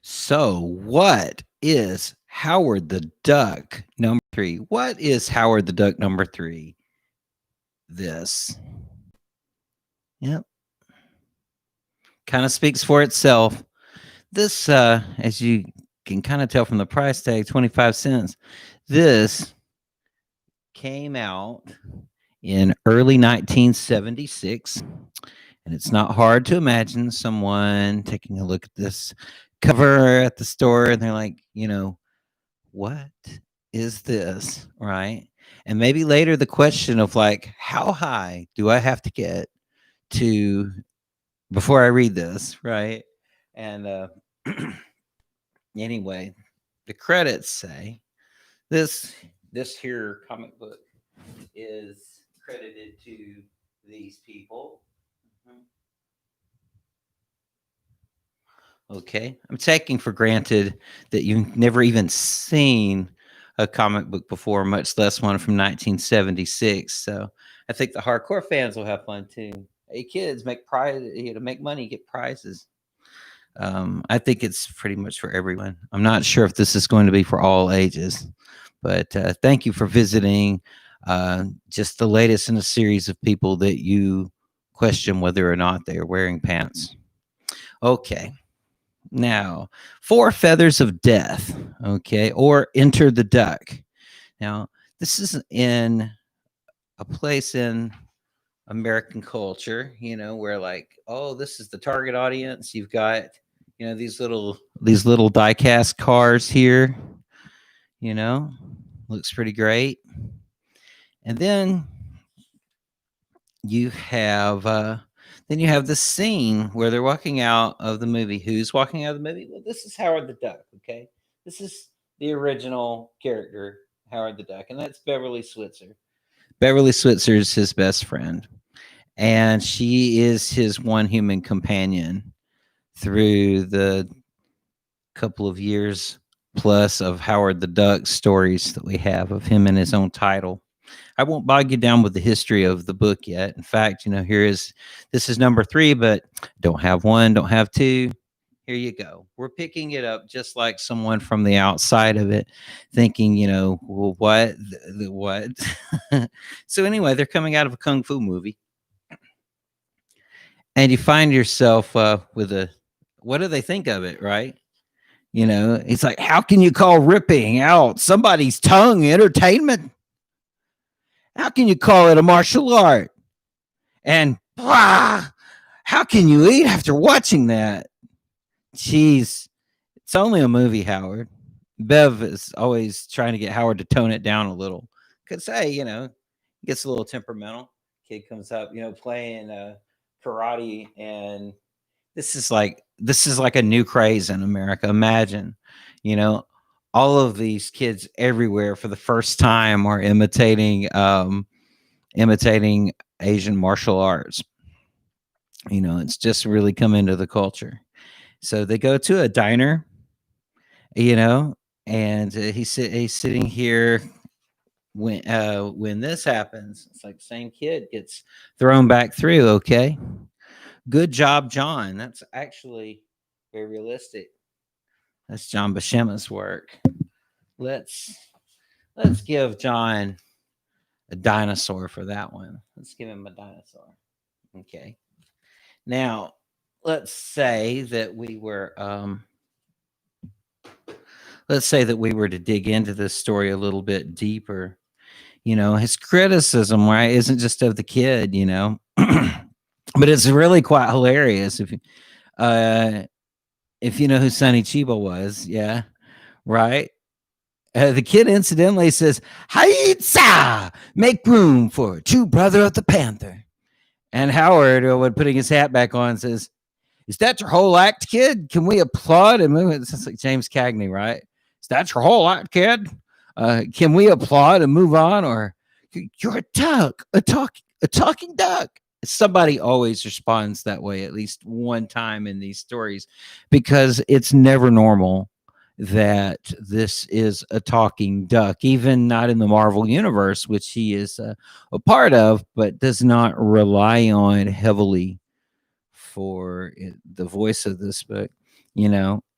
So, what is Howard the Duck number three? What is Howard the Duck number three? This. Yep. Kind of speaks for itself. This, as you can kind of tell from the price tag, 25 cents. This came out in early 1976. And it's not hard to imagine someone taking a look at this cover at the store and they're like, what is this? Right. And maybe later the question of like, how high do I have to get to before I read this? Right. And anyway, the credits say this this here comic book is credited to these people. Okay. I'm taking for granted that you've never even seen a comic book before, much less one from 1976. So I think the hardcore fans will have fun too. Hey, kids, make prize, make money, get prizes. I think it's pretty much for everyone. I'm not sure if this is going to be for all ages, but thank you for visiting. Just the latest in a series of people that you question whether or not they are wearing pants. Okay. Now, Four Feathers of Death, okay, or Enter the Duck. Now, this is in a place in American culture, where like, oh, this is the target audience. You've got, these little die-cast cars here, looks pretty great. And then you have this scene where they're walking out of the movie. Who's walking out of the movie? Well, this is Howard the Duck, okay? This is the original character, Howard the Duck, and that's Beverly Switzer. Beverly Switzer is his best friend, and she is his one human companion through the couple of years plus of Howard the Duck stories that we have of him in his own title. I won't bog you down with the history of the book yet. In fact, this is number three, but don't have one, don't have two. Here you go. We're picking it up just like someone from the outside of it, thinking, well, what? So anyway, they're coming out of a kung fu movie, and you find yourself with what do they think of it, right? It's like, how can you call ripping out somebody's tongue entertainment? How can you call it a martial art? And how can you eat after watching that? Jeez, it's only a movie, Howard. Bev is always trying to get Howard to tone it down a little. Could say, gets a little temperamental. Kid comes up, playing karate, and this is like a new craze in America. Imagine, all of these kids everywhere for the first time are imitating Asian martial arts. It's just really come into the culture. So they go to a diner, and he's sitting here when this happens. It's like same kid gets thrown back through. Okay, good job, John. That's actually very realistic. That's John Buscema's work. Let's give John a dinosaur for that one. Let's give him a dinosaur. Okay. Now, let's say that we were to dig into this story a little bit deeper. His criticism, right, isn't just of the kid, but it's really quite hilarious if you know who Sonny Chiba was, yeah, right. The kid incidentally says, "Haitsa, make room for true brother of the Panther." And Howard, when putting his hat back on, says, "Is that your whole act, kid? Can we applaud?" And move? It's like James Cagney, right? Is that your whole act, kid? Can we applaud and move on? Or you're a duck, a talking duck. Somebody always responds that way at least one time in these stories, because it's never normal that this is a talking duck, even not in the Marvel universe, which he is a part of, but does not rely on heavily for the voice of this book,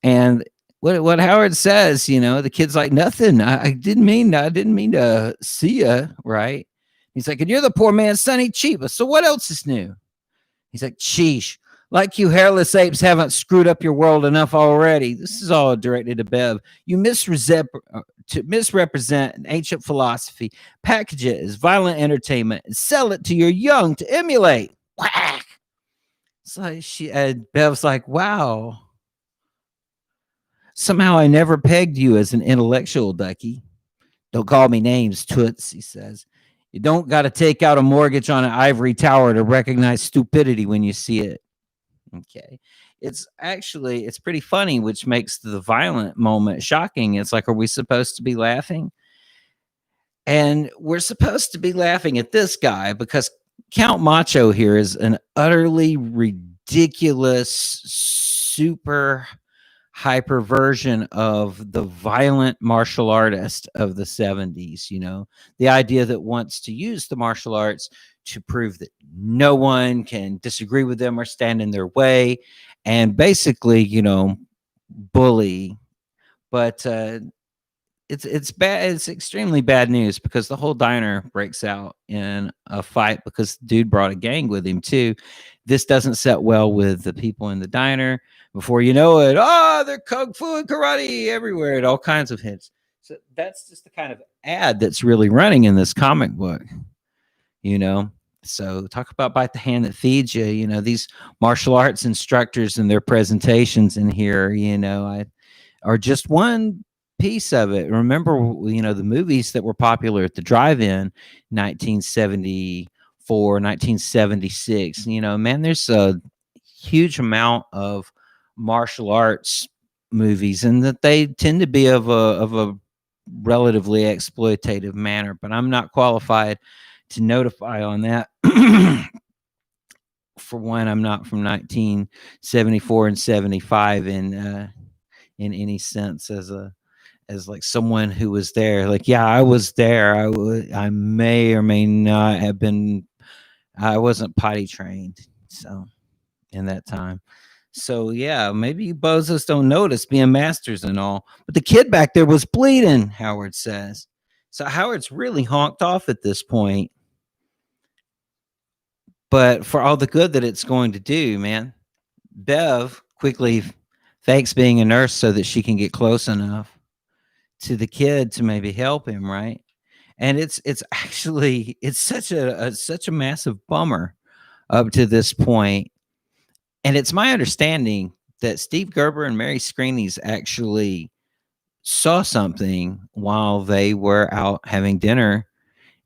and what Howard says, the kid's like, nothing. I didn't mean to see ya, right? He's like, and you're the poor man's Sonny Chiba. So what else is new? He's like, sheesh. Like you hairless apes haven't screwed up your world enough already. This is all directed to Bev. You to misrepresent an ancient philosophy, package it as violent entertainment, and sell it to your young to emulate. Whack. So Bev's like, wow. Somehow I never pegged you as an intellectual, Ducky. Don't call me names, Toots, he says. You don't got to take out a mortgage on an ivory tower to recognize stupidity when you see it. Okay. It's pretty funny, which makes the violent moment shocking. It's like, are we supposed to be laughing? And we're supposed to be laughing at this guy because Count Macho here is an utterly ridiculous, super hyper version of the violent martial artist of the 70s. The idea that wants to use the martial arts to prove that no one can disagree with them or stand in their way, and basically, bully. But it's bad. It's extremely bad news because the whole diner breaks out in a fight because the dude brought a gang with him too. This doesn't set well with the people in the diner. Before you know it, they're kung fu and karate everywhere and all kinds of hits. So that's just the kind of ad that's really running in this comic book. So talk about bite the hand that feeds you. These martial arts instructors and their presentations in here, are just one piece of it. Remember, the movies that were popular at the drive-in 1974, 1976, man, there's a huge amount of martial arts movies, and that they tend to be of a relatively exploitative manner, but I'm not qualified to notify on that. For one, I'm not from 1974 and 75 in any sense as like someone who was there. Like, yeah, I was there. I may or may not have been. I wasn't potty trained, so in that time. So yeah, maybe you bozos don't notice being masters and all, but the kid back there was bleeding. Howard says. So Howard's really honked off at this point. But for all the good that it's going to do, man, Bev quickly fakes being a nurse so that she can get close enough to the kid to maybe help him, right? And it's actually such a massive bummer up to this point. And it's my understanding that Steve Gerber and Mary Screeney's actually saw something while they were out having dinner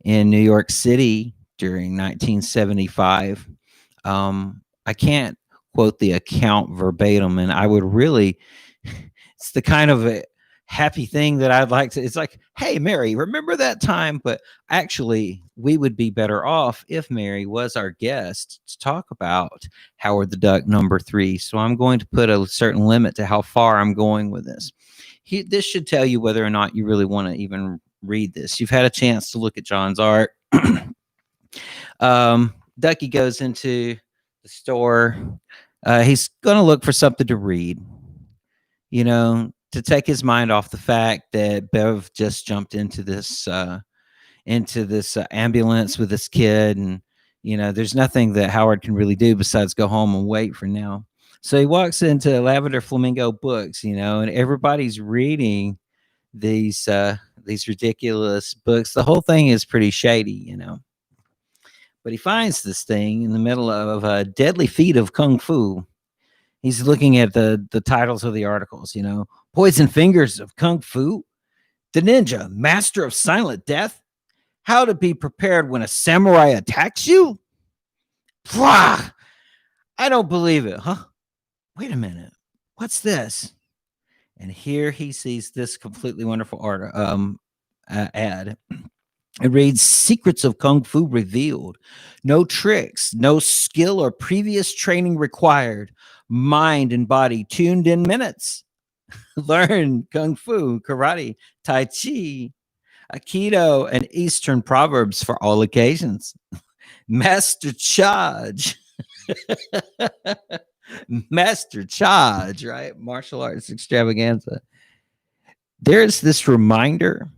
in New York City during 1975. I can't quote the account verbatim, and I would really, it's the kind of a happy thing that I'd like to, it's like, hey, Mary, remember that time? But actually, we would be better off if Mary was our guest to talk about Howard the Duck #3. So I'm going to put a certain limit to how far I'm going with this. This should tell you whether or not you really want to even read this. You've had a chance to look at John's art. Ducky goes into the store. He's going to look for something to read, to take his mind off the fact that Bev just jumped into this ambulance with this kid, and there's nothing that Howard can really do besides go home and wait for now. So he walks into Lavender Flamingo Books, and everybody's reading these ridiculous books. The whole thing is pretty shady, But he finds this thing in the middle of a deadly feat of kung fu. He's looking at the titles of the articles, Poison Fingers of Kung Fu, The Ninja, Master of Silent Death, How to Be Prepared When a Samurai Attacks You. Pwah! I don't believe it, huh? Wait a minute. What's this? And here he sees this completely wonderful ad. It reads, Secrets of Kung Fu Revealed. No tricks, no skill or previous training required. Mind and body tuned in minutes. Learn Kung Fu, Karate, Tai Chi, Aikido, and Eastern proverbs for all occasions. Master Charge. Master Charge, right? Martial arts extravaganza. There's this reminder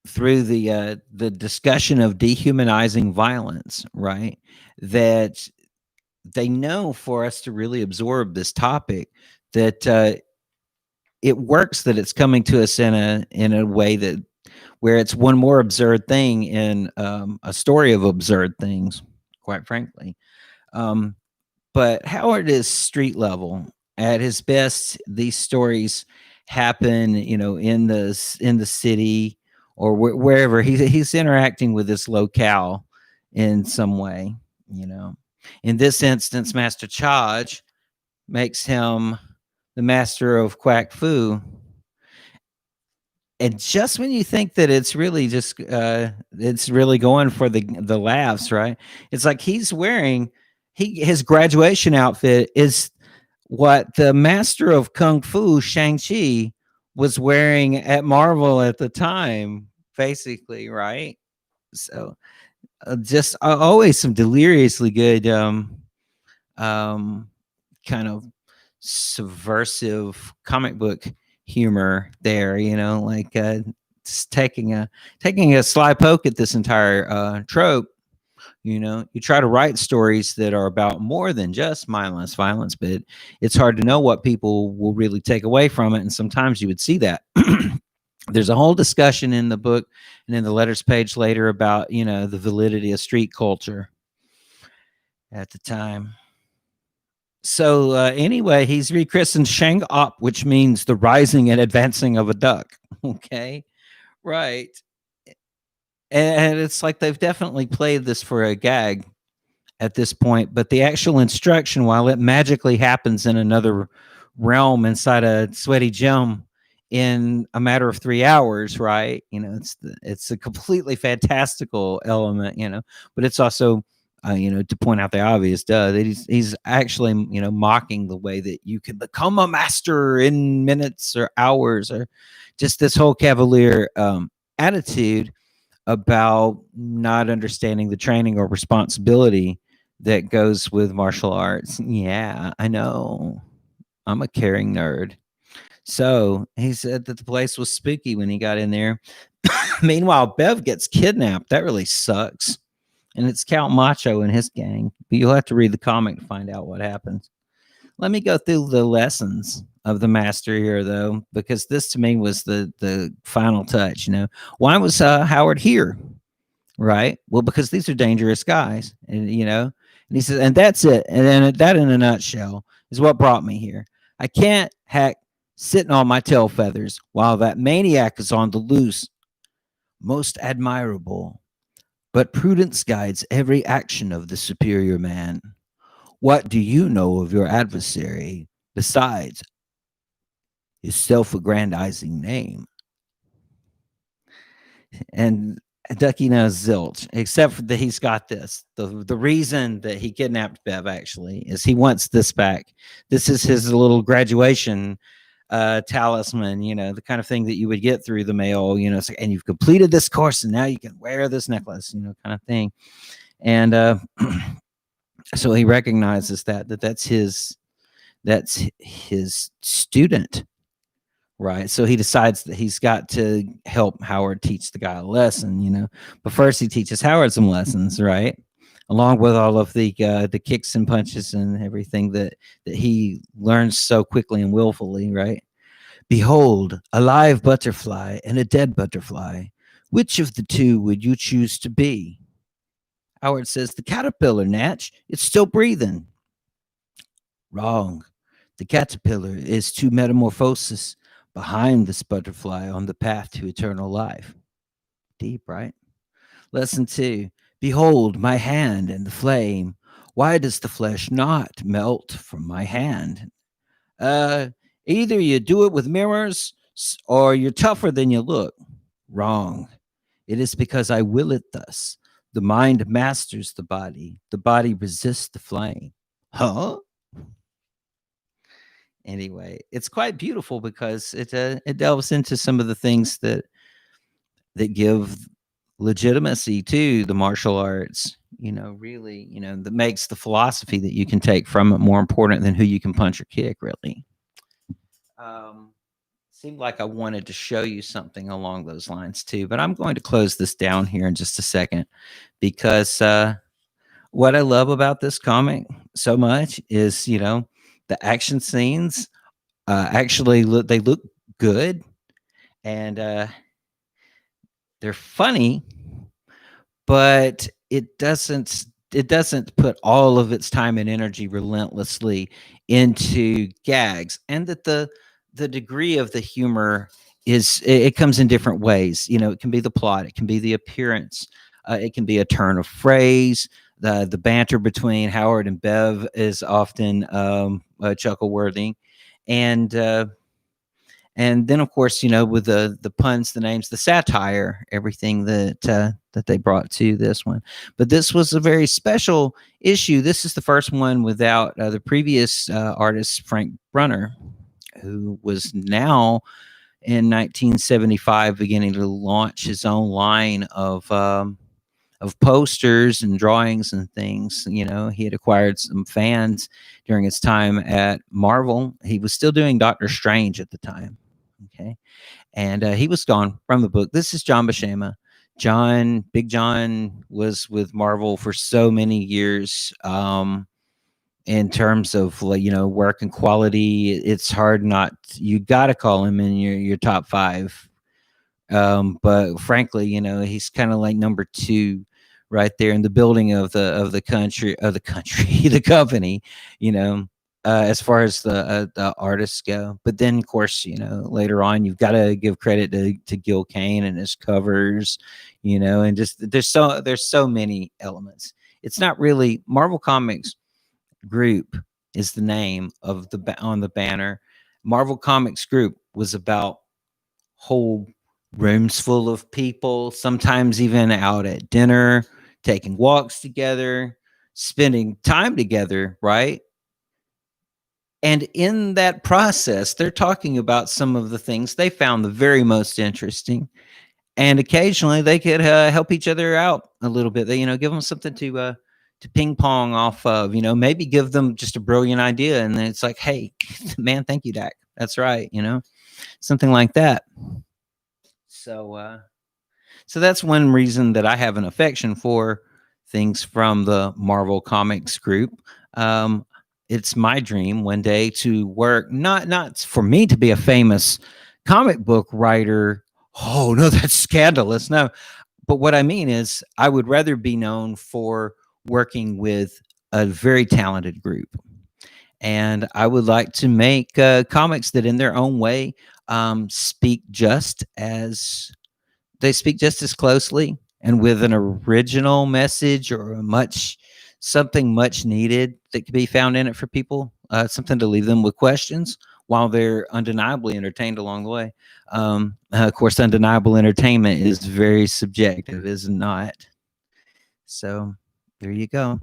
through the discussion of dehumanizing violence, right? That they know for us to really absorb this topic, that it works, that it's coming to us in a way that where it's one more absurd thing in a story of absurd things, quite frankly. Um, but Howard is street level. At his best, these stories happen, in the city or wherever he's interacting with this locale in some way. You know, in this instance, Master Charge makes him the master of Quack Fu, and just when you think that it's really just it's really going for the laughs, right? It's like he's wearing his graduation outfit is what the master of kung fu Shang-Chi was wearing at Marvel at the time, basically, right? So just always some deliriously good um kind of subversive comic book humor there, like just taking a sly poke at this entire trope. You try to write stories that are about more than just mindless violence, but it's hard to know what people will really take away from it, and sometimes you would see that. There's a whole discussion in the book and in the letters page later about the validity of street culture at the time. So anyway, he's rechristened Shang Op, which means the rising and advancing of a duck. Okay, right. And it's like they've definitely played this for a gag at this point, but the actual instruction, while it magically happens in another realm inside a sweaty gem in a matter of 3 hours, right? It's a completely fantastical element, but it's also to point out the obvious, that he's actually, mocking the way that you can become a master in minutes or hours, or just this whole cavalier attitude about not understanding the training or responsibility that goes with martial arts. Yeah, I know. I'm a caring nerd. So he said that the place was spooky when he got in there. Meanwhile, Bev gets kidnapped. That really sucks. And it's Count Macho and his gang. But you'll have to read the comic to find out what happens. Let me go through the lessons of the master here, though, because this to me was the final touch. Why was Howard here? Right. Well, because these are dangerous guys, and he says, and that's it. And then that, in a nutshell, is what brought me here. I can't hack sitting on my tail feathers while that maniac is on the loose. Most admirable, but prudence guides every action of the superior man. What do you know of your adversary besides his self-aggrandizing name? And Ducky knows zilch, except for that he's got this. The reason that he kidnapped Bev actually is he wants this back. This is his little graduation talisman, the kind of thing that you would get through the mail, it's like, and you've completed this course and now you can wear this necklace, kind of thing. And so he recognizes that's his student. Right. So he decides that he's got to help Howard teach the guy a lesson, But first he teaches Howard some lessons, right? Along with all of the kicks and punches and everything that he learns so quickly and willfully, right? Behold, a live butterfly and a dead butterfly. Which of the two would you choose to be? Howard says, the caterpillar, Natch. It's still breathing. Wrong. The caterpillar is to metamorphosis behind this butterfly on the path to eternal life. Deep, right? Lesson 2. Behold my hand and the flame. Why does the flesh not melt from my hand? Either you do it with mirrors or you're tougher than you look. Wrong. It is because I will it thus. The mind masters the body resists the flame. Huh? Anyway, it's quite beautiful because it delves into some of the things that give legitimacy to the martial arts. really, that makes the philosophy that you can take from it more important than who you can punch or kick, really. Um, Seemed like I wanted to show you something along those lines too, but I'm going to close this down here in just a second because what I love about this comic so much is, the action scenes actually they look good, and they're funny, but it doesn't put all of its time and energy relentlessly into gags, and that the degree of the humor it comes in different ways. It can be the plot, it can be the appearance, it can be a turn of phrase. The banter between Howard and Bev is often chuckle worthy, and then of course, with the puns, the names, the satire, everything that they brought to this one. But this was a very special issue. This is the first one without the previous artist Frank Brunner, who was now in 1975 beginning to launch his own line of posters and drawings and things. He had acquired some fans during his time at Marvel. He was still doing Doctor Strange at the time. Okay. And he was gone from the book. This is John Buscema. Big John was with Marvel for so many years. In terms of, like, work and quality, it's hard not. You got to call him in your top five. But frankly, he's kind of like number two right there in the building of the country, the company, as far as the artists go. But then, of course, later on, you've got to give credit to Gil Kane and his covers, and just there's so many elements. It's not really Marvel Comics Group is the name of on the banner. Marvel Comics Group was about whole rooms full of people, sometimes even out at dinner, taking walks together, spending time together, right? And in that process, they're talking about some of the things they found the very most interesting. And occasionally they could help each other out a little bit. They, give them something to ping pong off of, maybe give them just a brilliant idea. And then it's like, hey, man, thank you, Dak. That's right. Something like that. So that's one reason that I have an affection for things from the Marvel Comics Group. Um, it's my dream one day to work, not for me to be a famous comic book writer. Oh no, that's scandalous. No, but what I mean is, I would rather be known for working with a very talented group, and I would like to make comics that, in their own way, speak just as they speak just as closely and with an original message, or something much needed that could be found in it for people, something to leave them with questions while they're undeniably entertained along the way. Of course, undeniable entertainment is very subjective, is it not? So there you go.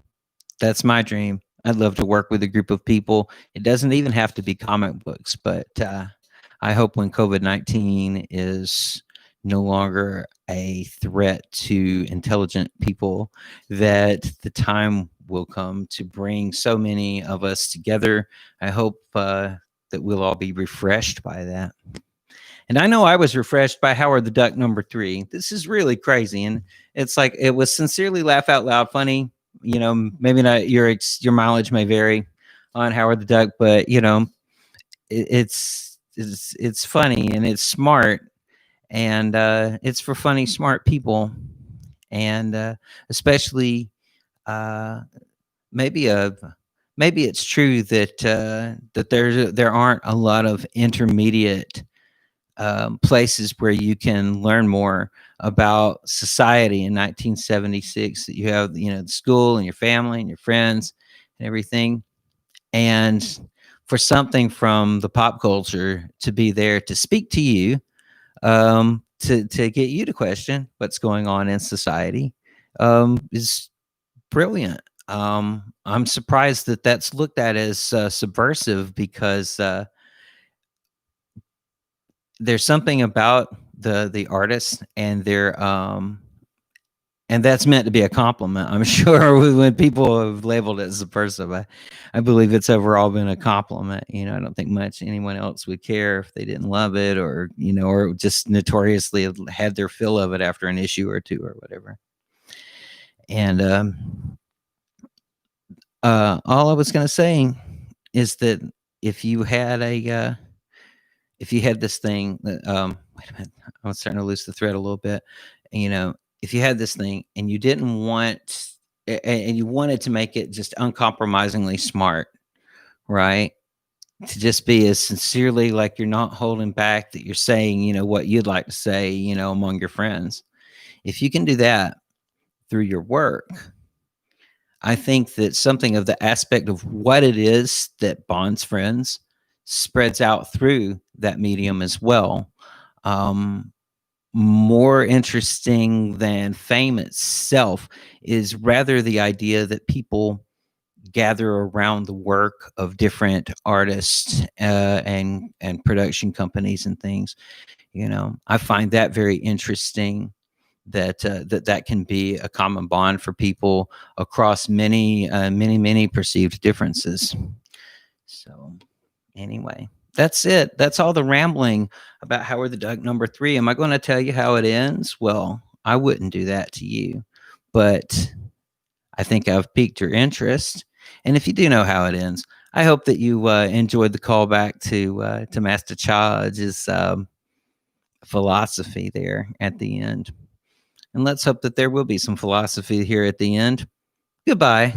That's my dream. I'd love to work with a group of people. It doesn't even have to be comic books, but I hope when COVID-19 is no longer a threat to intelligent people, that the time will come to bring so many of us together. I hope that we'll all be refreshed by that. And I know I was refreshed by Howard the Duck #3. This is really crazy, and it's like, it was sincerely laugh out loud funny. Maybe not your mileage may vary on Howard the Duck, but it's funny and it's smart, and it's for funny, smart people, and especially uh, maybe maybe it's true that there aren't a lot of intermediate places where you can learn more about society in 1976. That you have, the school and your family and your friends and everything, and for something from the pop culture to be there to speak to you, to get you to question what's going on in society, is brilliant. I'm surprised that that's looked at as subversive, because there's something about the artists and and that's meant to be a compliment. I'm sure when people have labeled it as a person, I believe it's overall been a compliment. I don't think much anyone else would care if they didn't love it, or or just notoriously had their fill of it after an issue or two or whatever. And all I was going to say is that if you had if you had this thing that wait a minute, I was starting to lose the thread a little bit. You know, if you had this thing and you didn't want and you wanted to make it just uncompromisingly smart, right? To just be as sincerely like you're not holding back, that you're saying, what you'd like to say, among your friends. If you can do that through your work, I think that something of the aspect of what it is that bonds friends spreads out through that medium as well. Um, More interesting than fame itself is rather the idea that people gather around the work of different artists and production companies and things. I find that very interesting, that can be a common bond for people across many perceived differences. So anyway, that's it. That's all the rambling about Howard the Duck #3. Am I going to tell you how it ends? Well, I wouldn't do that to you, but I think I've piqued your interest. And if you do know how it ends, I hope that you enjoyed the callback to Master Charge's philosophy there at the end. And let's hope that there will be some philosophy here at the end. Goodbye.